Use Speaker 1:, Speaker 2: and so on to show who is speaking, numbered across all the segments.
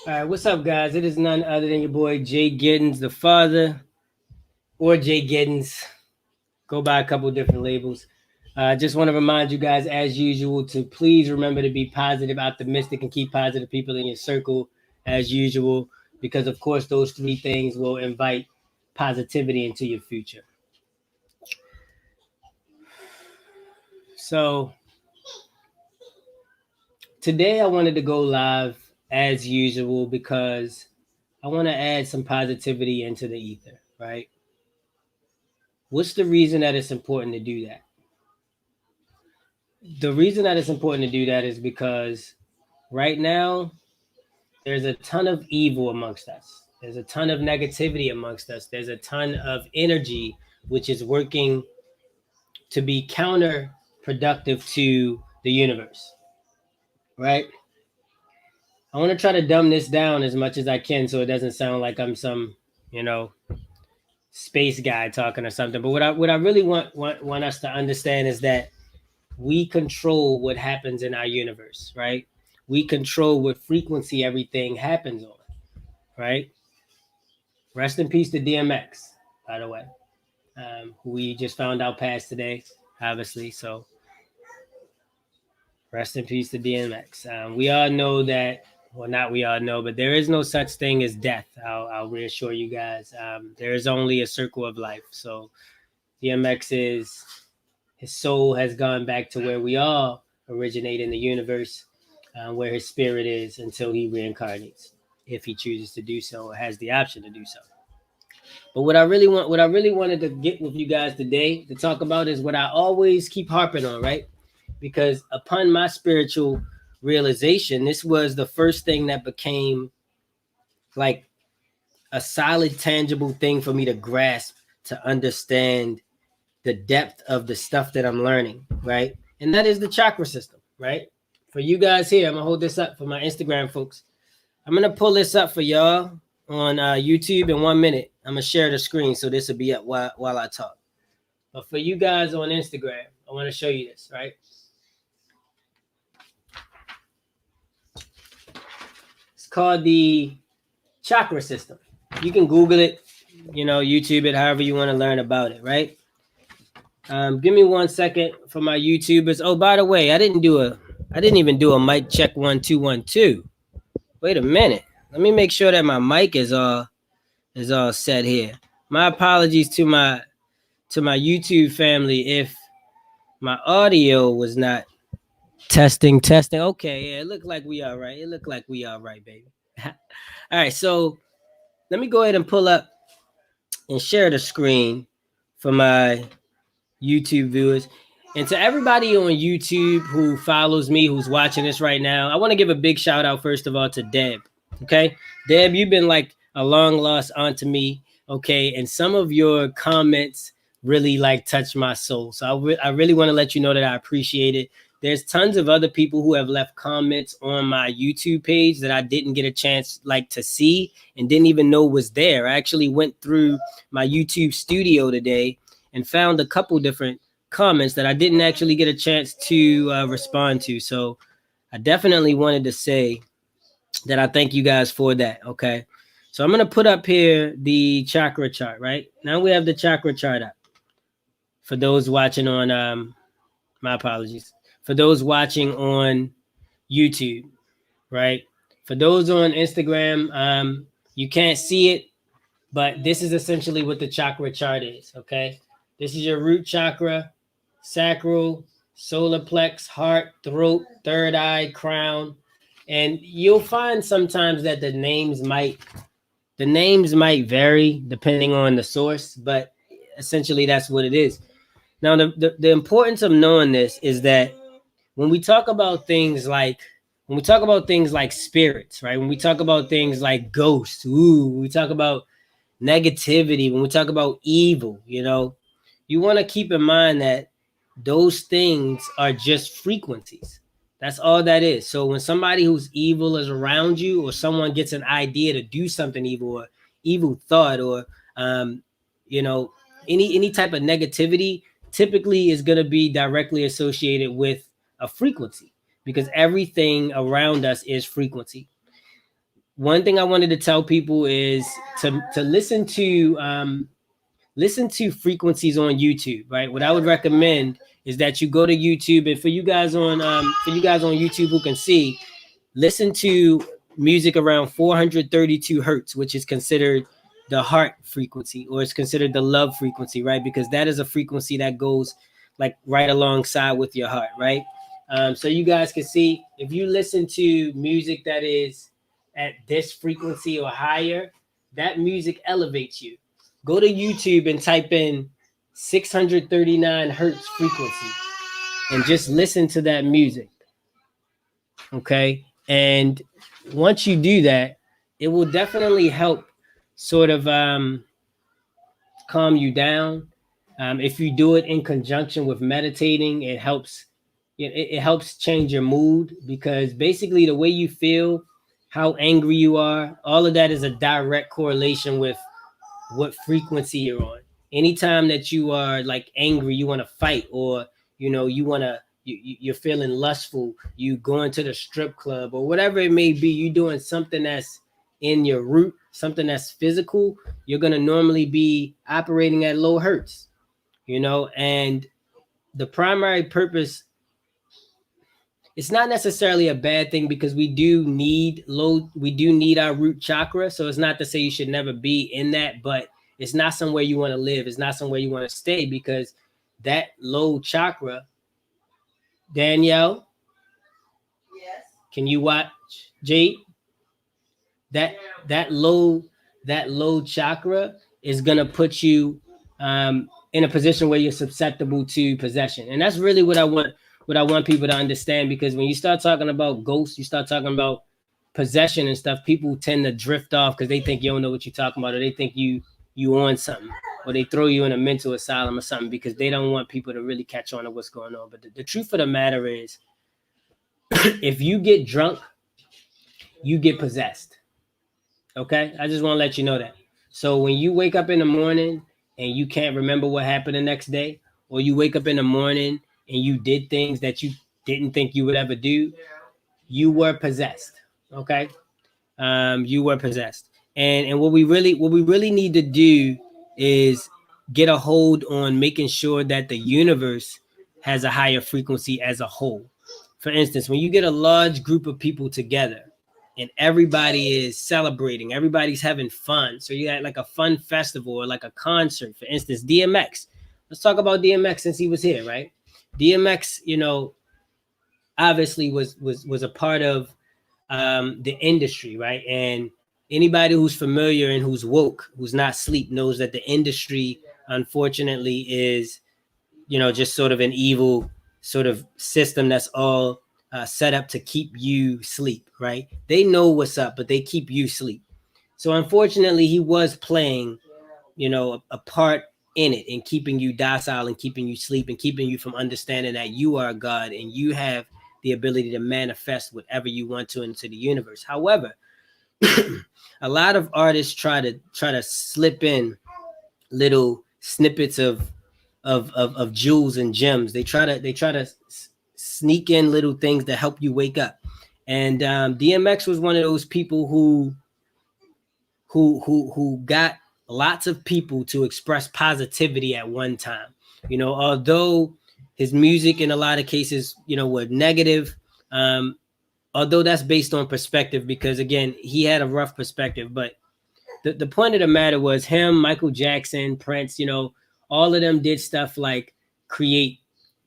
Speaker 1: All right, what's up, guys? It is none other than your boy Jay Giddens, the father, or Jay Giddens. Go by a couple different labels. Just want to remind you guys, as usual, to please remember to be positive, optimistic, and keep positive people in your circle, as usual, because of course those three things will invite positivity into your future. So today I wanted to go live as usual because I want to add some positivity into the ether, right? What's the reason that it's important to do that? The reason that it's important to do that is because right now there's a ton of evil amongst us. There's a ton of negativity amongst us. There's a ton of energy which is working to be counterproductive to the universe, right? I want to try to dumb this down as much as I can so it doesn't sound like I'm some, you know, space guy talking or something. But what I really want us to understand is that we control what happens in our universe, right? We control what frequency everything happens on, right? Rest in peace to DMX, by the way, who we just found out passed today, obviously. So rest in peace to DMX. We all know that, well, not we all know, but there is no such thing as death. I'll reassure you guys. There is only a circle of life. So DMX is, his soul has gone back to where we all originate in the universe, where his spirit is until he reincarnates, if he chooses to do so or has the option to do so. But what I really wanted to get with you guys today to talk about is what I always keep harping on, right? Because upon my spiritual realization, this was the first thing that became like a solid, tangible thing for me to grasp, to understand the depth of the stuff that I'm learning, right? And that is the chakra system, right? For you guys here, I'm gonna hold this up for my Instagram folks. I'm gonna pull this up for y'all on YouTube in 1 minute. I'm gonna share the screen so this will be up while I talk. But for you guys on Instagram, I want to show you this, right? It's called the chakra system. You can Google it, YouTube it, however you want to learn about it, right? Give me 1 second for my YouTubers. Oh, by the way, I didn't even do a mic check 1 2 1 2. Wait a minute. Let me make sure that my mic is all set here. My apologies to my YouTube family if my audio was not testing. Okay, yeah, it looked like we all right. It looked like we all right, baby. All right, so let me go ahead and pull up and share the screen for my YouTube viewers. And to everybody on YouTube who follows me, who's watching this right now, I want to give a big shout out, first of all, to Deb. Okay. Deb, you've been like a long lost aunt to me. Okay. And some of your comments really like touch my soul. So I really want to let you know that I appreciate it. There's tons of other people who have left comments on my YouTube page that I didn't get a chance like to see and didn't even know was there. I actually went through my YouTube studio today and found a couple different comments that I didn't actually get a chance to respond to. So I definitely wanted to say that I thank you guys for that. Okay. So I'm going to put up here the chakra chart, right? Now we have the chakra chart up. For those watching on, my apologies. For those watching on YouTube, right? For those on Instagram, you can't see it, but this is essentially what the chakra chart is, okay? This is your root chakra, sacral, solar plex, heart, throat, third eye, crown. And you'll find sometimes that the names might vary depending on the source, but essentially that's what it is. Now, the importance of knowing this is that when we talk about things like spirits, right? When we talk about things like ghosts, we talk about negativity, when we talk about evil, you want to keep in mind that those things are just frequencies. That's all that is. So when somebody who's evil is around you, or someone gets an idea to do something evil, or evil thought, or you know, any type of negativity, typically is going to be directly associated with a frequency, because everything around us is frequency. one thing I wanted to tell people is to listen to frequencies on YouTube, right? What I would recommend is that you go to YouTube, and for you guys on YouTube who can see, listen to music around 432 hertz, which is considered the heart frequency, or it's considered the love frequency, right? Because that is a frequency that goes like right alongside with your heart, right? So you guys can see, if you listen to music that is at this frequency or higher, that music elevates you. Go to YouTube and type in 639 hertz frequency and just listen to that music. Okay. And once you do that, it will definitely help sort of calm you down. If you do it in conjunction with meditating, it helps change your mood, because basically the way you feel, how angry you are, all of that is a direct correlation with what frequency you're on. Anytime that you are like angry, you want to fight, or you want to you're feeling lustful, you going to the strip club or whatever it may be, you doing something that's in your root, something that's physical, you're going to normally be operating at low hertz, and the primary purpose, it's not necessarily a bad thing, because we do need our root chakra. So it's not to say you should never be in that, but it's not somewhere you want to live. It's not somewhere you want to stay, because that low chakra, Danielle,
Speaker 2: Yes.
Speaker 1: Can you watch Jade? That that low chakra is gonna put you in a position where you're susceptible to possession, and that's really what I want people to understand. Because when you start talking about ghosts, you start talking about possession and stuff, people tend to drift off because they think you don't know what you're talking about, or they think you on something, or they throw you in a mental asylum or something, because they don't want people to really catch on to what's going on. But the truth of the matter is, if you get drunk, you get possessed. Okay, I just want to let you know that. So when you wake up in the morning and you can't remember what happened the next day, or you wake up in the morning and you did things that you didn't think you would ever do, you were possessed. Okay, you were possessed. And what we really need to do is get a hold on making sure that the universe has a higher frequency as a whole. For instance, when you get a large group of people together and everybody is celebrating, everybody's having fun. So you got like a fun festival or like a concert. For instance, DMX. Let's talk about DMX since he was here, right? DMX, obviously was a part of the industry, right? And anybody who's familiar and who's woke, who's not asleep, knows that the industry, unfortunately, is just sort of an evil sort of system that's all set up to keep you sleep, right? They know what's up, but they keep you sleep. So unfortunately, he was playing, a part in it, and keeping you docile and keeping you sleep and keeping you from understanding that you are God and you have the ability to manifest whatever you want to into the universe. However, a lot of artists try to slip in little snippets of jewels and gems. They try to sneak in little things that help you wake up. And DMX was one of those people who got lots of people to express positivity at one time. Although his music in a lot of cases, were negative, although that's based on perspective, because again, he had a rough perspective. But the point of the matter was, him, Michael Jackson, Prince, all of them did stuff like create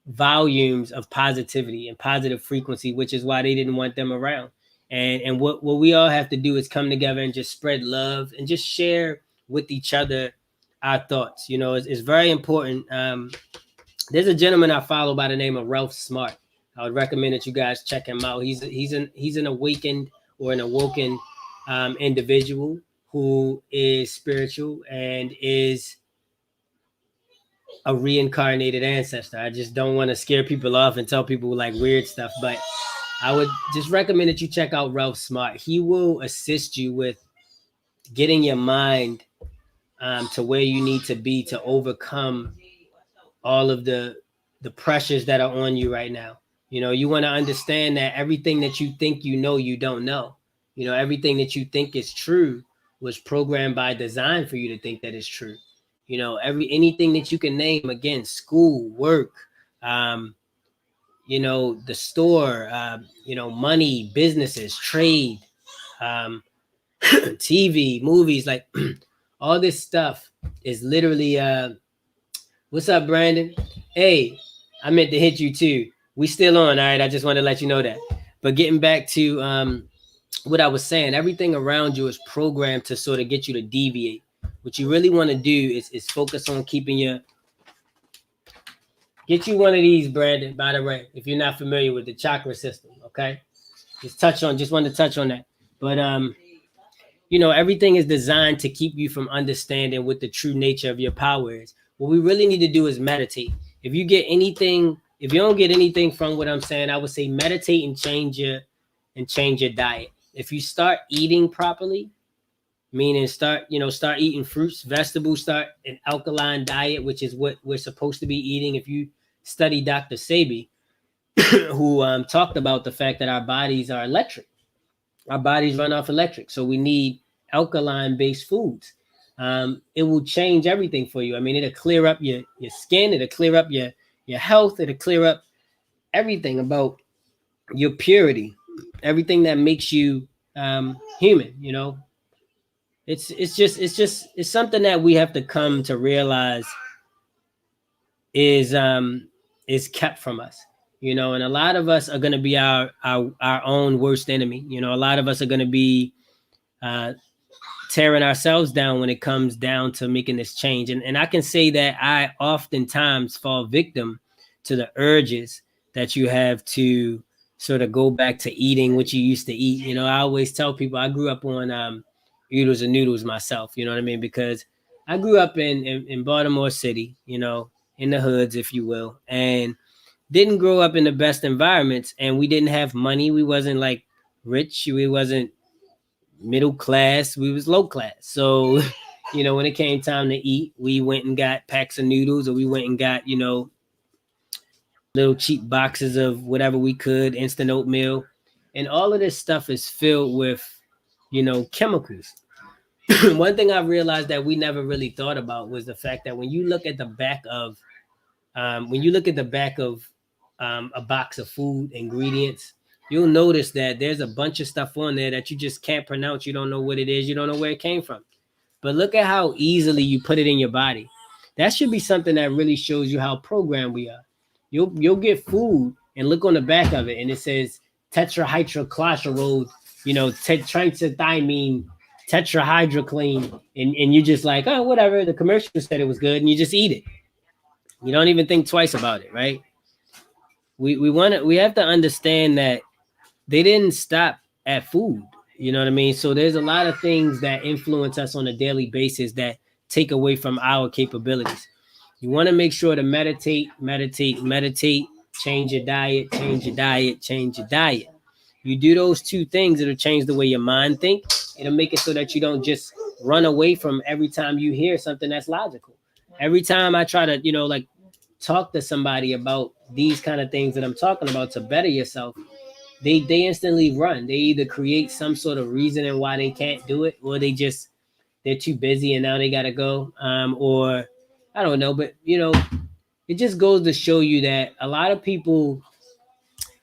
Speaker 1: volumes of positivity and positive frequency, which is why they didn't want them around. And what we all have to do is come together and just spread love and just share with each other our thoughts. It's very important. There's a gentleman I follow by the name of Ralph Smart. I would recommend that you guys check him out. He's an awakened or an awoken individual who is spiritual and is a reincarnated ancestor. I just don't want to scare people off and tell people like weird stuff, but I would just recommend that you check out Ralph Smart. He will assist you with getting your mind to where you need to be to overcome all of the pressures that are on you right now. You want to understand that everything that you think you know, you don't know. You know, everything that you think is true was programmed by design for you to think that it's true. You know, anything that you can name, again, school, work, you know, the store, you know, money, businesses, trade, um, TV, movies, like all this stuff is literally what's up, Brandon? Hey, I meant to hit you too. We still on, all right? I just wanted to let you know that. But getting back to what I was saying, everything around you is programmed to sort of get you to deviate. What you really want to do is focus on keeping your get you one of these, Brandon, by the way, if you're not familiar with the chakra system, okay? Just want to touch on that. But you know, everything is designed to keep you from understanding what the true nature of your power is. What we really need to do is meditate. If you don't get anything from what I'm saying, I would say meditate and change your diet. If you start eating properly, meaning start eating fruits, vegetables, start an alkaline diet, which is what we're supposed to be eating. If you study Dr. Sebi, who talked about the fact that our bodies are electric. Our bodies run off electric, so we need alkaline-based foods. It will change everything for you. I mean, it'll clear up your skin. It'll clear up your health. It'll clear up everything about your purity, everything that makes you human. You know, it's something that we have to come to realize is kept from us. You know, and a lot of us are going to be our own worst enemy. You know, a lot of us are going to be tearing ourselves down when it comes down to making this change. And I can say that I oftentimes fall victim to the urges that you have to sort of go back to eating what you used to eat. You know, I always tell people I grew up on oodles and noodles myself, you know what I mean? Because I grew up in Baltimore City, you know, in the hoods, if you will, and didn't grow up in the best environments, and we didn't have money. We wasn't like rich. We wasn't middle class. We was low class. So, you know, when it came time to eat, we went and got packs of noodles, or we went and got, you know, little cheap boxes of whatever we could, instant oatmeal. And all of this stuff is filled with, you know, chemicals. One thing I realized that we never really thought about was the fact that when you look at the back of a box of food ingredients, you'll notice that there's a bunch of stuff on there that you just can't pronounce. You don't know what it is. You don't know where it came from. But look at how easily you put it in your body. That should be something that really shows you how programmed we are. You'll get food and look on the back of it, and it says tetrahydrochloride, you know, trimethylamine, tetrahydroclean, and you're just like, oh, whatever. The commercial said it was good, and you just eat it. You don't even think twice about it, right? We have to understand that they didn't stop at food. You know what I mean? So there's a lot of things that influence us on a daily basis that take away from our capabilities. You want to make sure to meditate, change your diet, change your diet. You do those two things, it'll change the way your mind thinks. It'll make it so that you don't just run away from every time you hear something that's logical. Every time I try to, you know, like talk to somebody about these kind of things that I'm talking about to better yourself, they instantly run. They either create some sort of reasoning why they can't do it, or they're too busy and now they gotta go. Or I don't know, but you know, it just goes to show you that a lot of people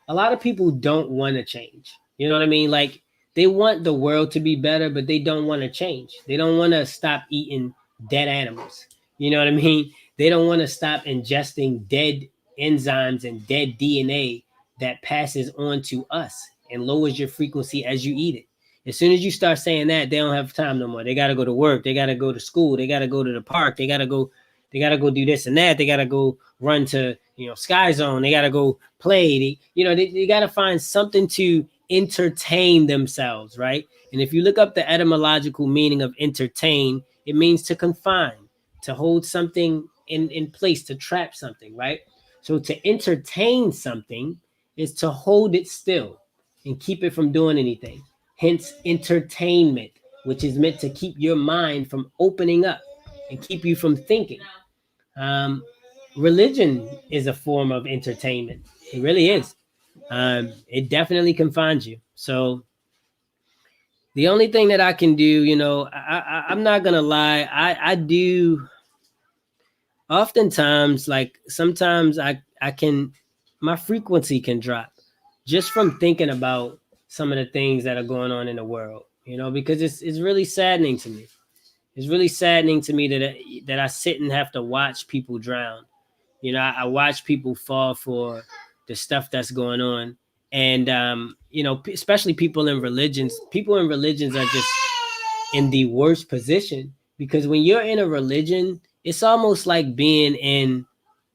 Speaker 1: don't want to change. You know what I mean? Like, they want the world to be better, but they don't want to change. They don't want to stop eating dead animals. You know what I mean? They don't want to stop ingesting dead enzymes and dead DNA that passes on to us and lowers your frequency as you eat it. As soon as you start saying that, they don't have time no more. They got to go to work. They got to go to school. They got to go to the park. They got to go do this and that. They got to go run to, you know, Sky Zone. They got to go play. They got to find something to entertain themselves, right? And if you look up the etymological meaning of entertain, it means to confine, to hold something in place, to trap something, right? So to entertain something is to hold it still and keep it from doing anything. Hence entertainment, which is meant to keep your mind from opening up and keep you from thinking. Religion is a form of entertainment. It really is. It definitely confines you. So The only thing that I can do, you know, I'm not gonna lie. I do oftentimes, like sometimes I can, my frequency can drop just from thinking about some of the things that are going on in the world, you know, because it's really saddening to me. It's really saddening to me that I sit and have to watch people drown. You know, I watch people fall for the stuff that's going on, and you know, especially people in religions. People in religions are just in the worst position because when you're in a religion, it's almost like being in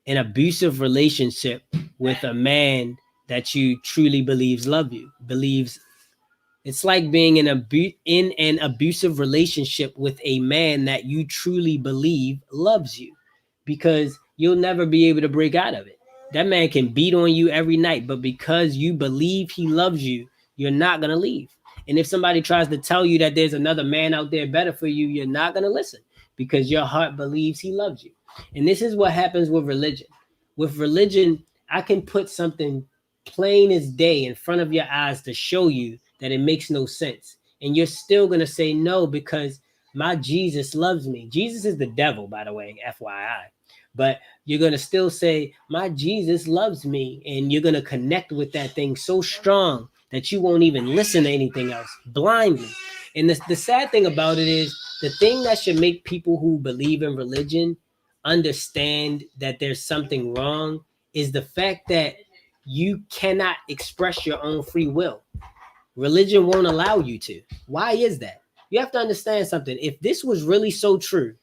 Speaker 1: an abusive relationship with a man that you truly believes. It's like being in an abusive relationship with a man that you truly believe loves you, because you'll never be able to break out of it. That man can beat on you every night, but because you believe he loves you, you're not going to leave. And if somebody tries to tell you that there's another man out there better for you, you're not going to listen because your heart believes he loves you. And this is what happens with religion. With religion, I can put something plain as day in front of your eyes to show you that it makes no sense. And you're still going to say no because my Jesus loves me. Jesus is the devil, by the way, FYI. But you're going to still say, my Jesus loves me. And you're going to connect with that thing so strong that you won't even listen to anything else blindly. And the sad thing about it is the thing that should make people who believe in religion understand that there's something wrong is the fact that you cannot express your own free will. Religion won't allow you to. Why is that? You have to understand something. If this was really so true,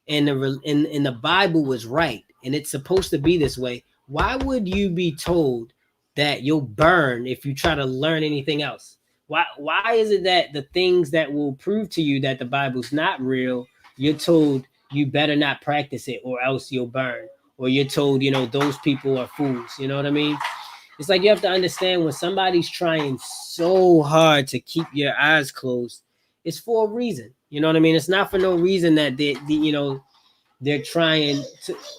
Speaker 1: and the Bible was right, and it's supposed to be this way, why would you be told that you'll burn if you try to learn anything else? Why is it that the things that will prove to you that the Bible's not real, you're told you better not practice it or else you'll burn? Or you're told, you know, those people are fools. You know what I mean? It's like you have to understand when somebody's trying so hard to keep your eyes closed, it's for a reason. You know what I mean? It's not for no reason that you know, they're trying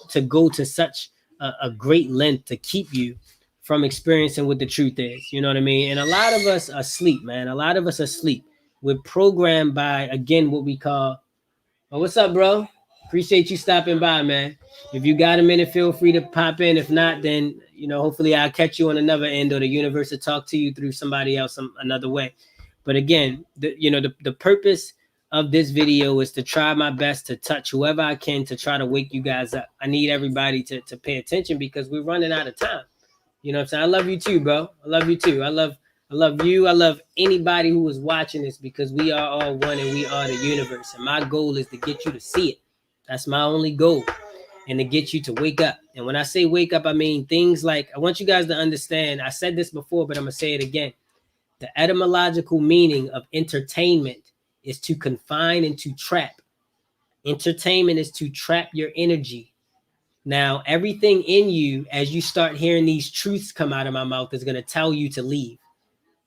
Speaker 1: to go to such a great length to keep you from experiencing what the truth is. You know what I mean? And a lot of us are asleep, man. A lot of us are asleep. We're programmed by, again, what we call, oh, what's up, bro? Appreciate you stopping by, man. If you got a minute, feel free to pop in. If not, then, you know, hopefully I'll catch you on another end, or the universe will talk to you through somebody else another way. But again, the purpose of this video is to try my best to touch whoever I can to try to wake you guys up. I need everybody to pay attention because we're running out of time. You know what I'm saying? I love you too, bro. I love you too. I love you. I love anybody who is watching this because we are all one and we are the universe. And my goal is to get you to see it. That's my only goal, and to get you to wake up. And when I say wake up, I mean things like, I want you guys to understand, I said this before, but I'm going to say it again. The etymological meaning of entertainment is to confine and to trap. Entertainment is to trap your energy. Now, everything in you, as you start hearing these truths come out of my mouth, is going to tell you to leave.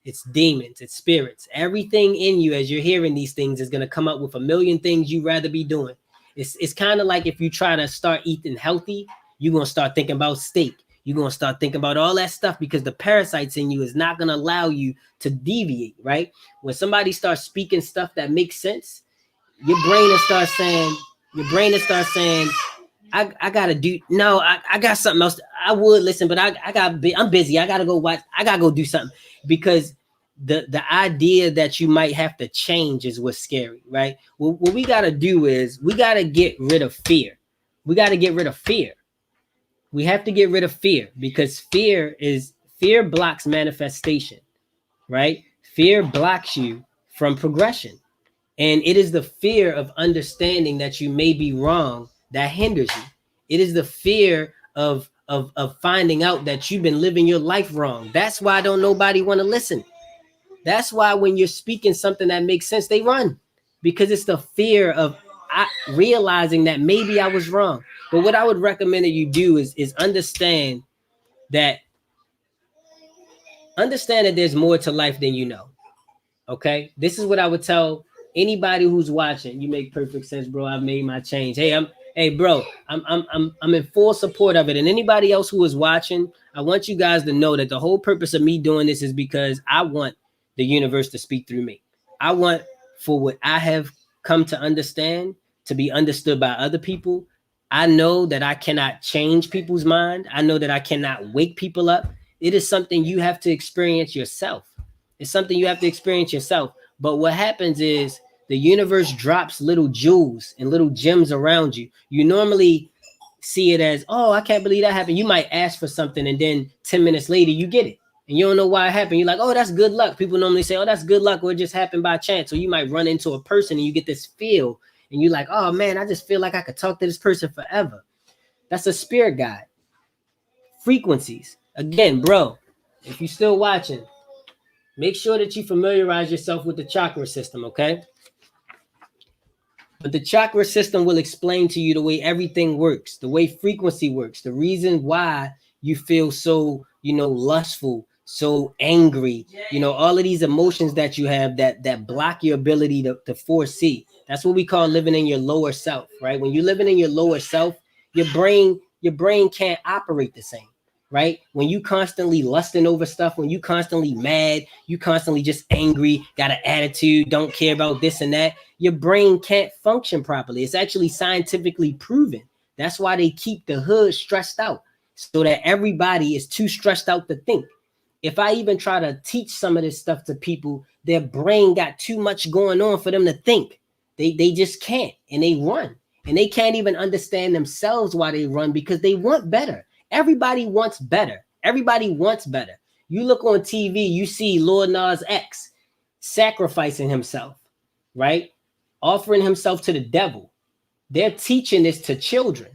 Speaker 1: It's demons, it's spirits. Everything in you, as you're hearing these things, is going to come up with a million things you'd rather be doing. It's kind of like if you try to start eating healthy, you're going to start thinking about steak. You're going to start thinking about all that stuff because the parasites in you is not going to allow you to deviate, right? When somebody starts speaking stuff that makes sense, your brain will start saying, I gotta do, no, I got something else. I would listen, but I'm busy. I gotta go watch. I gotta go do something, because the idea that you might have to change is what's scary, right? What we gotta do is we gotta get rid of fear. We have to get rid of fear, because fear blocks manifestation, right? Fear blocks you from progression. And it is the fear of understanding that you may be wrong that hinders you. It is the fear of finding out that you've been living your life wrong. That's why don't nobody want to listen. That's why when you're speaking something that makes sense, they run, because it's the fear of realizing that maybe I was wrong. But what I would recommend that you do is understand that there's more to life than you know. Okay, this is what I would tell anybody who's watching. You make perfect sense, bro. I've made my change. Hey, bro, I'm in full support of it. And anybody else who is watching, I want you guys to know that the whole purpose of me doing this is because I want the universe to speak through me. I want for what I have come to understand to be understood by other people. I know that I cannot change people's mind. I know that I cannot wake people up. It is something you have to experience yourself. It's something you have to experience yourself. But what happens is the universe drops little jewels and little gems around you. You normally see it as, oh, I can't believe that happened. You might ask for something and then 10 minutes later you get it. And you don't know why it happened. You're like, oh, that's good luck. People normally say, oh, that's good luck, or it just happened by chance. Or you might run into a person and you get this feel and you're like, oh man, I just feel like I could talk to this person forever. That's a spirit guide. Frequencies. Again, bro, if you're still watching, make sure that you familiarize yourself with the chakra system, okay? But the chakra system will explain to you the way everything works, the way frequency works, the reason why you feel so, lustful, so angry, all of these emotions that you have that block your ability to foresee. That's what we call living in your lower self, right? When you're living in your lower self, your brain can't operate the same. Right? When you constantly lusting over stuff, when you constantly mad, you constantly just angry, got an attitude, don't care about this and that, your brain can't function properly. It's actually scientifically proven. That's why they keep the hood stressed out, so that everybody is too stressed out to think. If I even try to teach some of this stuff to people, their brain got too much going on for them to think. They just can't, and they run. And they can't even understand themselves why they run, because they want better. Everybody wants better. Everybody wants better. You look on TV, you see Lord Nas X sacrificing himself, right? Offering himself to the devil. They're teaching this to children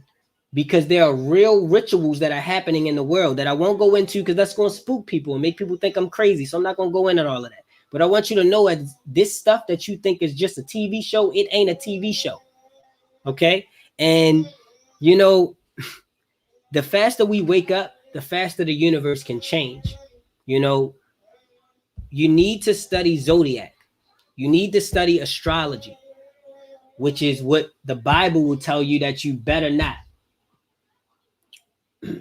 Speaker 1: because there are real rituals that are happening in the world that I won't go into, because that's going to spook people and make people think I'm crazy. So I'm not going to go into all of that. But I want you to know that this stuff that you think is just a TV show, it ain't a TV show. Okay? And, the faster we wake up, the faster the universe can change. You need to study zodiac. You need to study astrology, which is what the Bible will tell you that you better not.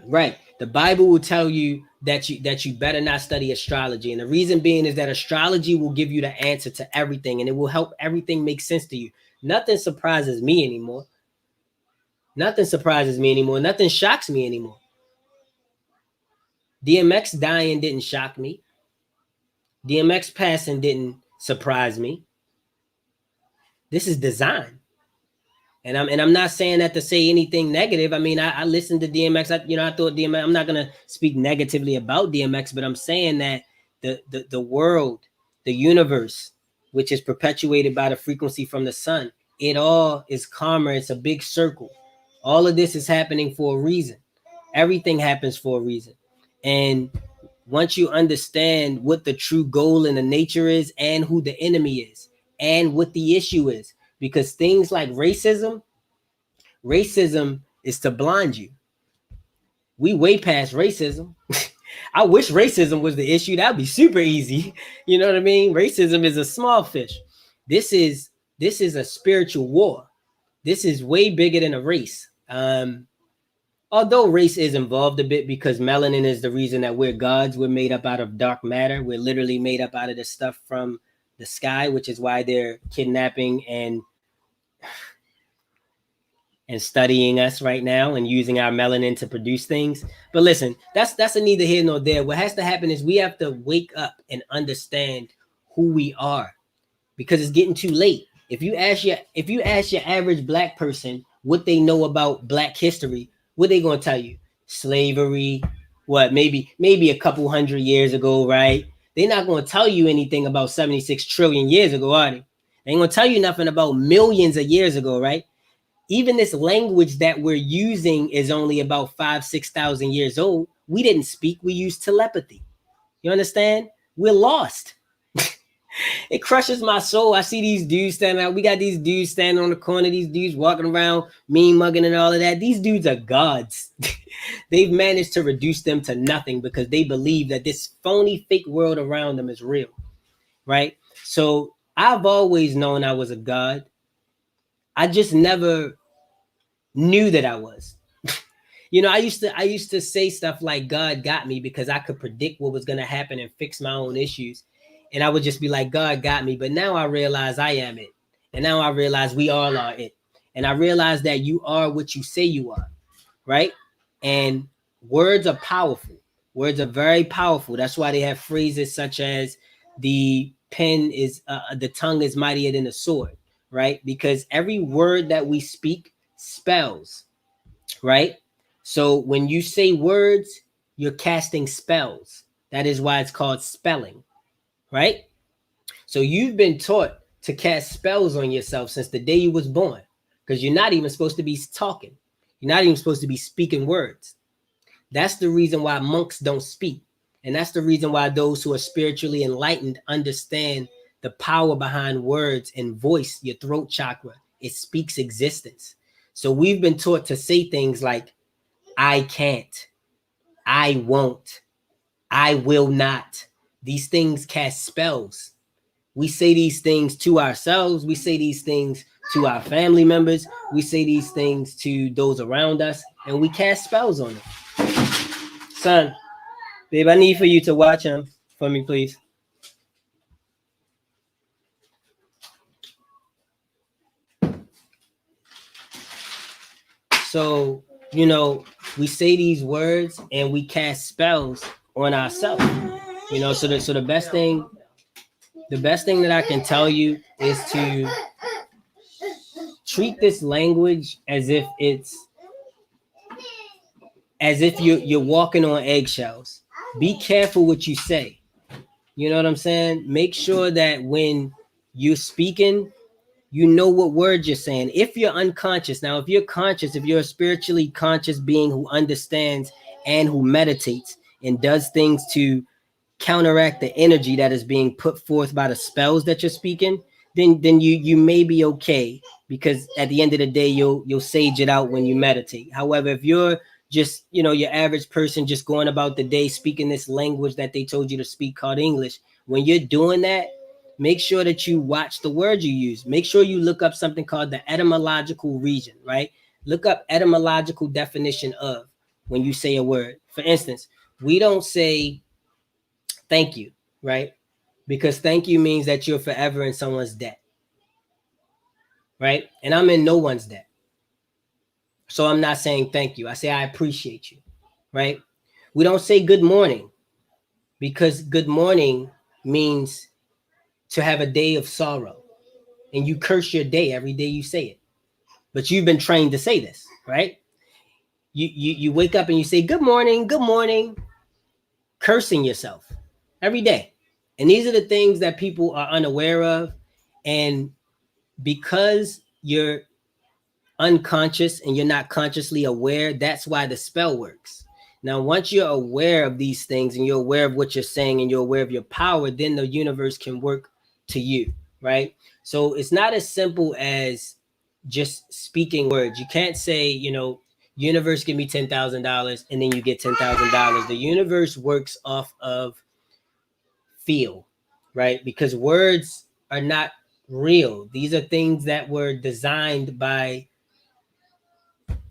Speaker 1: Right. The Bible will tell you that you better not study astrology. And the reason being is that astrology will give you the answer to everything, and it will help everything make sense to you. Nothing surprises me anymore. Nothing surprises me anymore. Nothing shocks me anymore. DMX dying didn't shock me. DMX passing didn't surprise me. This is design. And I'm not saying that to say anything negative. I mean, I listened to DMX. I thought DMX, I'm not gonna speak negatively about DMX, but I'm saying that the world, the universe, which is perpetuated by the frequency from the sun, it all is karma. It's a big circle. All of this is happening for a reason. Everything happens for a reason. And once you understand what the true goal and the nature is, and who the enemy is, and what the issue is, because things like racism is to blind you. We way past racism. I wish racism was the issue. That'd be super easy. You know what I mean? Racism is a small fish. This is a spiritual war. This is way bigger than a race. Although race is involved a bit, because melanin is the reason that we're gods. We're made up out of dark matter. We're literally made up out of the stuff from the sky, which is why they're kidnapping and studying us right now and using our melanin to produce things. But listen, that's a neither here nor there. What has to happen is we have to wake up and understand who we are, because it's getting too late. If you ask your average black person what they know about black history, what they gonna tell you? Slavery, what, maybe a couple hundred years ago, right? They're not gonna tell you anything about 76 trillion years ago, are they? They ain't gonna tell you nothing about millions of years ago, right? Even this language that we're using is only about 5,000-6,000 years old. We didn't speak, we used telepathy. You understand? We're lost. It crushes my soul. I see these dudes standing out. We got these dudes standing on the corner, these dudes walking around, mean mugging and all of that. These dudes are gods. They've managed to reduce them to nothing because they believe that this phony, fake world around them is real, right? So I've always known I was a god. I just never knew that I was. I used to say stuff like God got me because I could predict what was going to happen and fix my own issues. and I would just be like, God got me. But now I realize I am it. And now I realize we all are it. And I realize that you are what you say you are, right? And words are powerful. Words are very powerful. That's why they have phrases such as the the tongue is mightier than a sword, right? Because every word that we speak spells, right? So when you say words, you're casting spells. That is why it's called spelling, right? So you've been taught to cast spells on yourself since the day you was born, because you're not even supposed to be talking. You're not even supposed to be speaking words. That's the reason why monks don't speak. And that's the reason why those who are spiritually enlightened understand the power behind words and voice, your throat chakra. It speaks existence. So we've been taught to say things like, I can't, I won't, I will not. These things cast spells. We say these things to ourselves. We say these things to our family members. We say these things to those around us, and we cast spells on them. Son, babe, I need for you to watch him for me, please. So, we say these words and we cast spells on ourselves. So the best thing that I can tell you is to treat this language as if you're walking on eggshells. Be careful what you say. You know what I'm saying? Make sure that when you're speaking, you know what words you're saying. If you're unconscious, now, if you're conscious, if you're a spiritually conscious being who understands and who meditates and does things to counteract the energy that is being put forth by the spells that you're speaking, then you may be okay, because at the end of the day, you'll sage it out when you meditate. However, if you're just your average person just going about the day speaking this language that they told you to speak called English, when you're doing that, make sure that you watch the words you use. Make sure you look up something called the etymological region, right? Look up etymological definition of when you say a word. For instance, we don't say thank you, right? Because thank you means that you're forever in someone's debt, right? And I'm in no one's debt. So I'm not saying thank you. I say I appreciate you, right? We don't say good morning, because good morning means to have a day of sorrow. And you curse your day every day you say it. But you've been trained to say this, right? You wake up and you say good morning, cursing yourself every day. And these are the things that people are unaware of. And because you're unconscious and you're not consciously aware, that's why the spell works. Now, once you're aware of these things and you're aware of what you're saying and you're aware of your power, then the universe can work to you, right? So it's not as simple as just speaking words. You can't say, universe, give me $10,000 and then you get $10,000. The universe works off of feel, right? Because words are not real. These are things that were designed by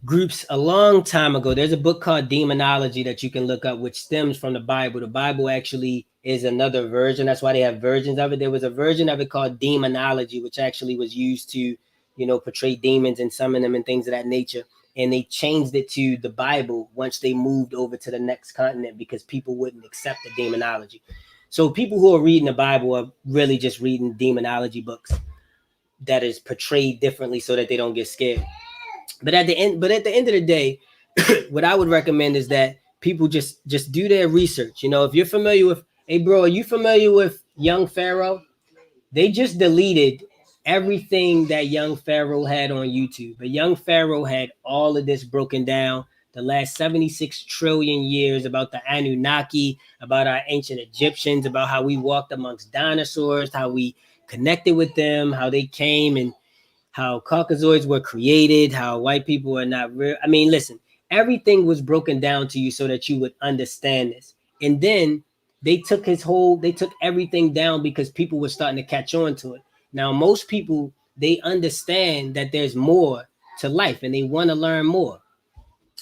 Speaker 1: groups a long time ago. There's a book called Demonology that you can look up, which stems from the Bible. The Bible actually is another version. That's why they have versions of it. There was a version of it called Demonology, which actually was used to, portray demons and summon them and things of that nature. And they changed it to the Bible once they moved over to the next continent, because people wouldn't accept the demonology. So people who are reading the Bible are really just reading demonology books that is portrayed differently so that they don't get scared. But at the end of the day, what I would recommend is that people just do their research. If you're familiar with, hey bro, are you familiar with Young Pharaoh? They just deleted everything that Young Pharaoh had on YouTube. But Young Pharaoh had all of this broken down, the last 76 trillion years, about the Anunnaki, about our ancient Egyptians, about how we walked amongst dinosaurs, how we connected with them, how they came, and how Caucasoids were created, how white people are not real. I mean, listen, everything was broken down to you so that you would understand this. And then they took everything down because people were starting to catch on to it. Now, most people, they understand that there's more to life and they want to learn more.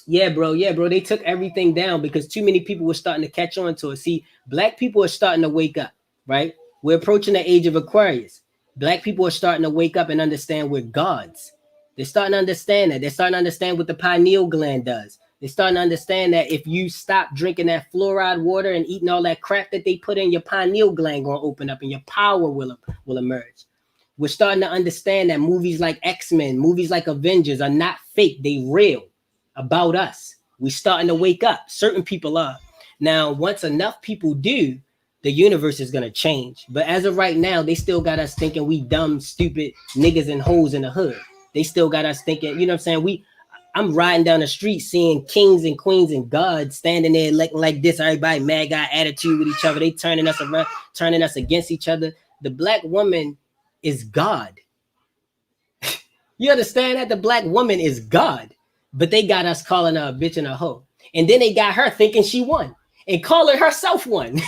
Speaker 1: Yeah, bro. They took everything down because too many people were starting to catch on to it. See, black people are starting to wake up, right? We're approaching the age of Aquarius. Black people are starting to wake up and understand we're gods. They're starting to understand that. They're starting to understand what the pineal gland does. They're starting to understand that if you stop drinking that fluoride water and eating all that crap that they put in, your pineal gland going to open up and your power will emerge. We're starting to understand that movies like X-Men, movies like Avengers are not fake. They real about us. We're starting to wake up. Certain people are. Now, once enough people do, the universe is going to change. But as of right now, they still got us thinking we dumb, stupid niggas and hoes in the hood. They still got us thinking, you know what I'm saying? I'm riding down the street seeing kings and queens and gods standing there looking like this. Everybody mad guy attitude with each other. They turning us around, turning us against each other. The black woman is God. You understand that? The black woman is God. But they got us calling her a bitch and a hoe. And then they got her thinking she won and calling herself one.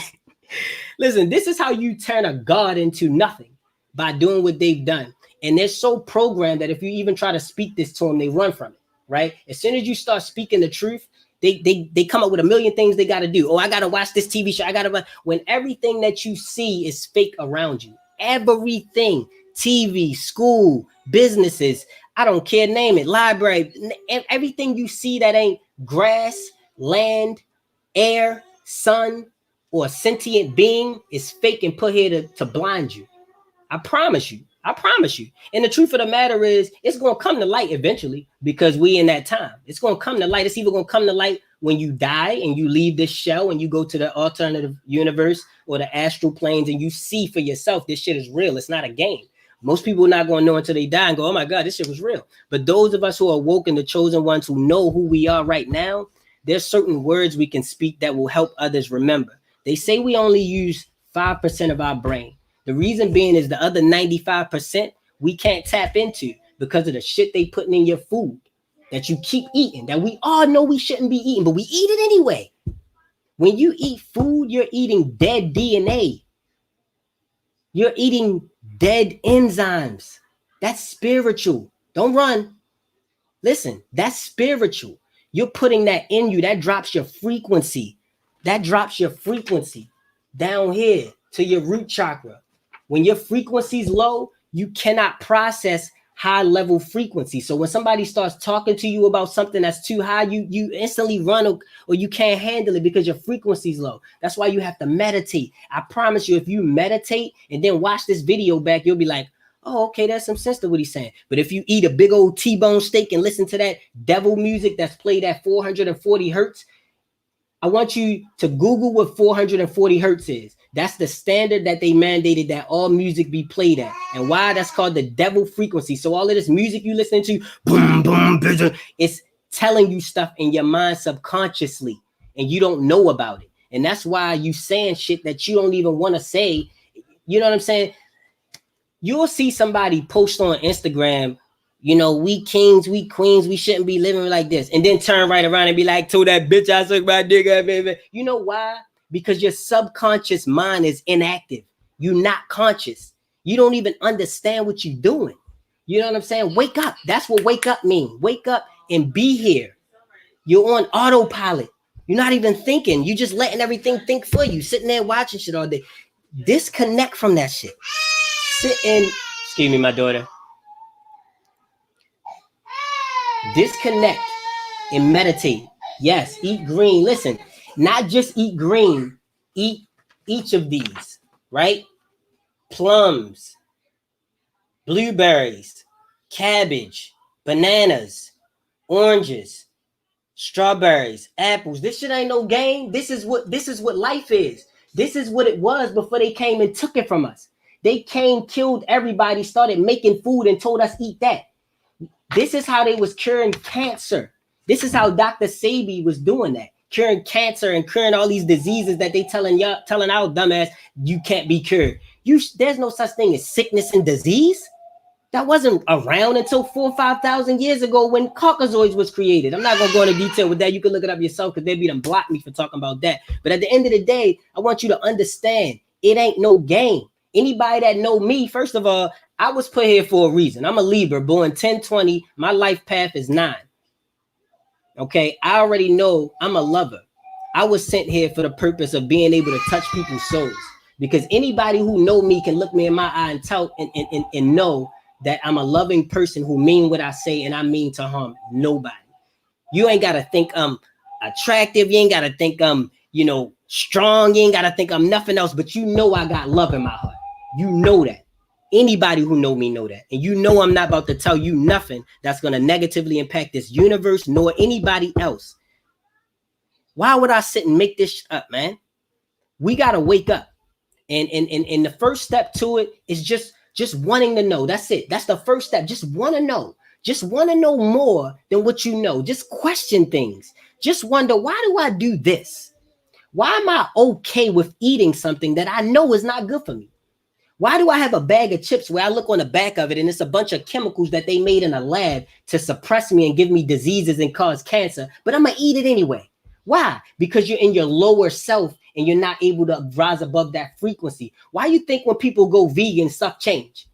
Speaker 1: Listen, this is how you turn a god into nothing, by doing what they've done. And they're so programmed that if you even try to speak this to them, they run from it, right? As soon as you start speaking the truth, they come up with a million things they got to do. Oh, I got to watch this TV show. When everything that you see is fake around you, everything, TV, school, businesses, I don't care, name it, library, everything you see that ain't grass, land, air, sun, or a sentient being is fake and put here to blind you. I promise you. I promise you. And the truth of the matter is, it's going to come to light eventually, because we in that time. It's going to come to light. It's either going to come to light when you die and you leave this shell and you go to the alternative universe or the astral planes and you see for yourself this shit is real. It's not a game. Most people are not going to know until they die and go, oh my God, this shit was real. But those of us who are woke and the chosen ones who know who we are right now, there's certain words we can speak that will help others remember. They say we only use 5% of our brain. The reason being is the other 95% we can't tap into because of the shit they putting in your food that you keep eating, that we all know we shouldn't be eating, but we eat it anyway. When you eat food, you're eating dead DNA. You're eating dead enzymes. That's spiritual. Don't run. Listen, that's spiritual. You're putting that in you. That drops your frequency. That drops your frequency down here to your root chakra. When your frequency is low, you cannot process high level frequency. So when somebody starts talking to you about something that's too high, you instantly run or you can't handle it because your frequency is low. That's why you have to meditate. I promise you, if you meditate and then watch this video back, you'll be like, oh, okay, there's some sense to what he's saying. But if you eat a big old T-bone steak and listen to that devil music that's played at 440 hertz, I want you to Google what 440 hertz is. That's the standard that they mandated that all music be played at. And why? That's called the devil frequency. So all of this music you listen to, boom, boom, boom, it's telling you stuff in your mind subconsciously, and you don't know about it. And that's why you saying shit that you don't even want to say. You know what I'm saying? You'll see somebody post on Instagram, you know, we kings, we queens, we shouldn't be living like this. And then turn right around and be like, told that bitch I suck my dick, baby. You know why? Because your subconscious mind is inactive. You're not conscious. You don't even understand what you're doing. You know what I'm saying? Wake up. That's what wake up means. Wake up and be here. You're on autopilot. You're not even thinking. You're just letting everything think for you. Sitting there watching shit all day. Disconnect from that shit. Sit in. Excuse me, my daughter. Disconnect and meditate. Yes, eat green. Listen, not just eat green. Eat each of these, right? Plums, blueberries, cabbage, bananas, oranges, strawberries, apples. This shit ain't no game. This is what life is. This is what it was before they came and took it from us. They came, killed everybody, started making food and told us eat that. This is how they was curing cancer. This is how Dr. Sebi was doing that, curing cancer and curing all these diseases that they telling our dumbass you can't be cured. There's no such thing as sickness and disease. That wasn't around until 4,000 or 5,000 years ago when Caucasoids was created. I'm not gonna go into detail with that. You can look it up yourself because they be done block me for talking about that. But at the end of the day, I want you to understand it ain't no game. Anybody that know me, first of all, I was put here for a reason. I'm a Libra, born 10/20. My life path is 9. Okay, I already know I'm a lover. I was sent here for the purpose of being able to touch people's souls. because anybody who know me can look me in my eye and tell and know that I'm a loving person who mean what I say, and I mean to harm nobody. You ain't got to think I'm attractive. You ain't got to think I'm, strong. You ain't got to think I'm nothing else, but you know I got love in my heart. You know that. Anybody who know me know that. And you know I'm not about to tell you nothing that's going to negatively impact this universe nor anybody else. Why would I sit and make this up, man? We got to wake up. And the first step to it is just wanting to know. That's it. That's the first step. Just want to know. Just want to know more than what you know. Just question things. Just wonder, why do I do this? Why am I okay with eating something that I know is not good for me? Why do I have a bag of chips where I look on the back of it and it's a bunch of chemicals that they made in a lab to suppress me and give me diseases and cause cancer, but I'm going to eat it anyway? Why? Because you're in your lower self and you're not able to rise above that frequency. Why you think when people go vegan, stuff change?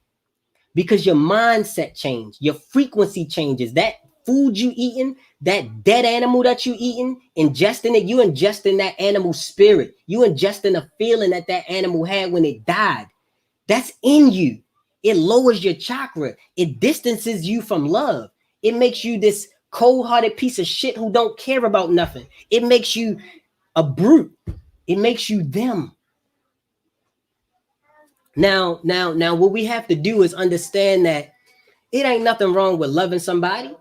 Speaker 1: Because your mindset change, your frequency changes. That food you eating, that dead animal that you eating, ingesting it, you ingesting that animal spirit. You ingesting the feeling that animal had when it died. That's in you. It lowers your chakra. It distances you from love. It makes you this cold-hearted piece of shit who don't care about nothing. It makes you a brute. It makes you them. Now, what we have to do is understand that it ain't nothing wrong with loving somebody.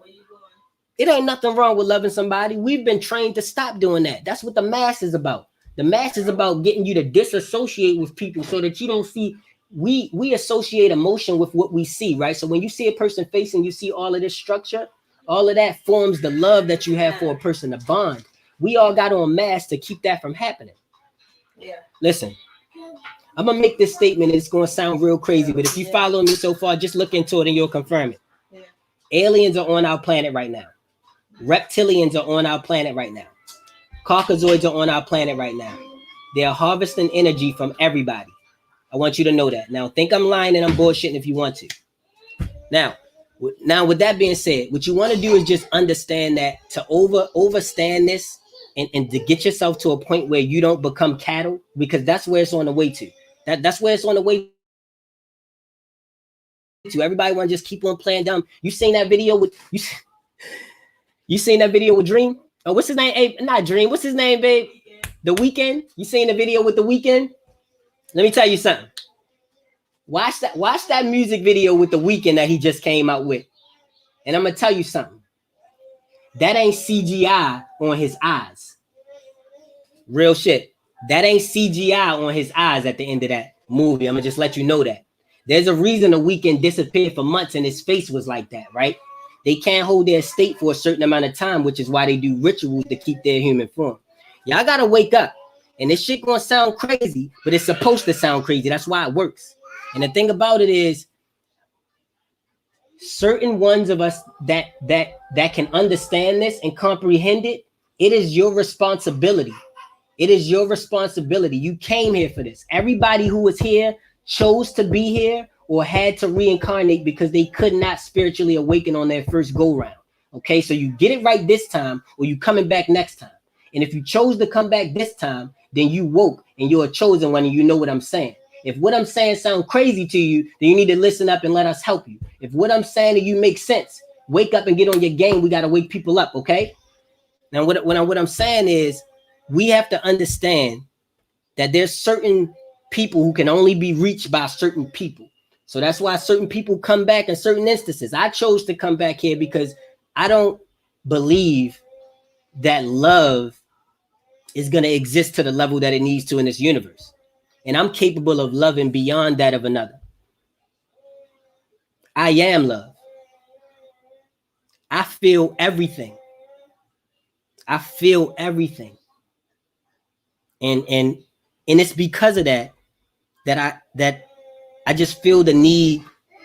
Speaker 1: It ain't nothing wrong with loving somebody. We've been trained to stop doing that. That's what the mass is about. The mass is about getting you to disassociate with people so that you don't see. We associate emotion with what we see, right? So when you see a person face and you see all of this structure, all of that forms the love that you have for a person, the bond. We all got on mass to keep that from happening.
Speaker 2: Yeah.
Speaker 1: Listen, I'm going to make this statement. It's going to sound real crazy, but if you follow me so far, just look into it and you'll confirm it. Yeah. Aliens are on our planet right now. Reptilians are on our planet right now. Caucasoids are on our planet right now. They are harvesting energy from everybody. I want you to know that. Now, think I'm lying and I'm bullshitting if you want to. Now, with that being said, what you want to do is just understand that to overstand this and to get yourself to a point where you don't become cattle, because that's where it's on the way to. That's where it's on the way to. Everybody want to just keep on playing dumb. You seen that video with you seen that video with Dream? Oh, what's his name? Hey, not Dream. What's his name, babe? The Weeknd. You seen the video with The Weeknd? Let me tell you something. Watch that music video with The Weeknd that he just came out with. And I'm going to tell you something. That ain't CGI on his eyes. Real shit. That ain't CGI on his eyes at the end of that movie. I'm going to just let you know that. There's a reason The Weeknd disappeared for months and his face was like that, right? They can't hold their state for a certain amount of time, which is why they do rituals to keep their human form. Y'all got to wake up. And this shit going to sound crazy, but it's supposed to sound crazy. That's why it works. And the thing about it is, certain ones of us that can understand this and comprehend it, it is your responsibility. It is your responsibility. You came here for this. Everybody who was here chose to be here or had to reincarnate because they could not spiritually awaken on their first go round. Okay, so you get it right this time or you coming back next time. And if you chose to come back this time, then you woke and you're a chosen one and you know what I'm saying. If what I'm saying sounds crazy to you, then you need to listen up and let us help you. If what I'm saying to you makes sense, wake up and get on your game. We got to wake people up, okay? Now, what I'm saying is we have to understand that there's certain people who can only be reached by certain people. So that's why certain people come back in certain instances. I chose to come back here because I don't believe that love is going to exist to the level that it needs to in this universe. And I'm capable of loving beyond that of another. I am love. I feel everything. I feel everything. And it's because of that I just feel the need